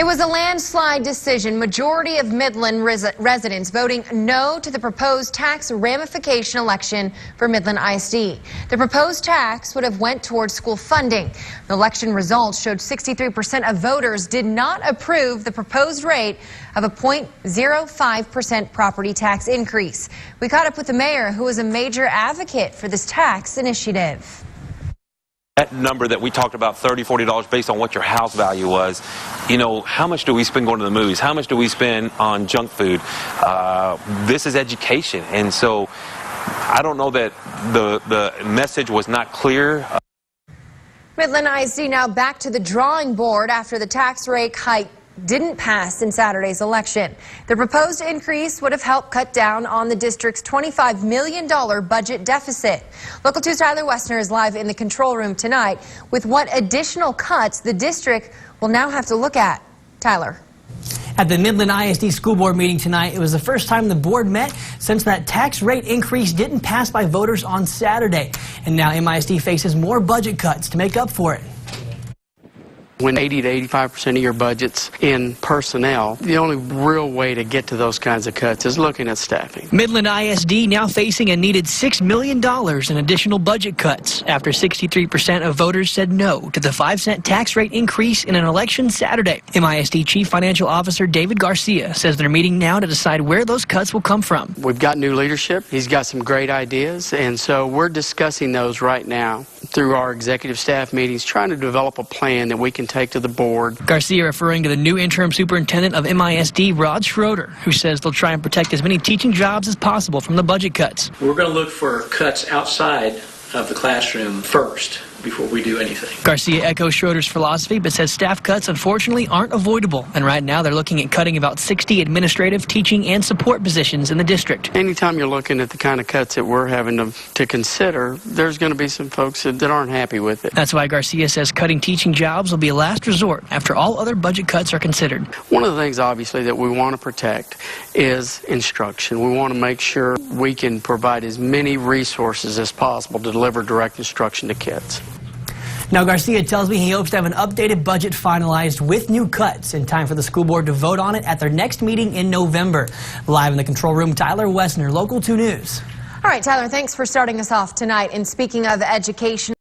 It was a landslide decision. Majority of Midland residents voting no to the proposed tax ramification election for Midland ISD. The proposed tax would have went towards school funding. The election results showed 63% of voters did not approve the proposed rate of a 0.05% property tax increase. We caught up with the mayor, who is a major advocate for this tax initiative. That number that we talked about, $30, $40 based on what your house value was, you know, how much do we spend going to the movies? How much do we spend on junk food? This is education. And so I don't know that the message was not clear. Midland ISD now back to the drawing board after the tax rate hike didn't pass in Saturday's election. The proposed increase would have helped cut down on the district's $25 million budget deficit. Local 2's Tyler Westner is live in the control room tonight with what additional cuts the district will now have to look at. Tyler. At the Midland ISD school board meeting tonight, it was the first time the board met since that tax rate increase didn't pass by voters on Saturday. And now MISD faces more budget cuts to make up for it. When 80 to 85% of your budget's in personnel, the only real way to get to those kinds of cuts is looking at staffing. Midland ISD now facing a needed $6 million in additional budget cuts after 63% of voters said no to the 5-cent tax rate increase in an election Saturday. MISD Chief Financial Officer David Garcia says they're meeting now to decide where those cuts will come from. We've got new leadership. He's got some great ideas, and so we're discussing those right now through our executive staff meetings, trying to develop a plan that we can take to the board. Garcia referring to the new interim superintendent of MISD, Rod Schroeder, who says they'll try and protect as many teaching jobs as possible from the budget cuts. We're going to look for cuts outside of the classroom first before we do anything. Garcia echoes Schroeder's philosophy, but says staff cuts unfortunately aren't avoidable. And right now they're looking at cutting about 60 administrative, teaching, and support positions in the district. Anytime you're looking at the kind of cuts that we're having to consider, there's going to be some folks that aren't happy with it. That's why Garcia says cutting teaching jobs will be a last resort after all other budget cuts are considered. One of the things, obviously, that we want to protect is instruction. We want to make sure we can provide as many resources as possible to deliver direct instruction to kids. Now, Garcia tells me he hopes to have an updated budget finalized with new cuts in time for the school board to vote on it at their next meeting in November. Live in the control room, Tyler Westner, Local 2 News. All right, Tyler, thanks for starting us off tonight. And speaking of education,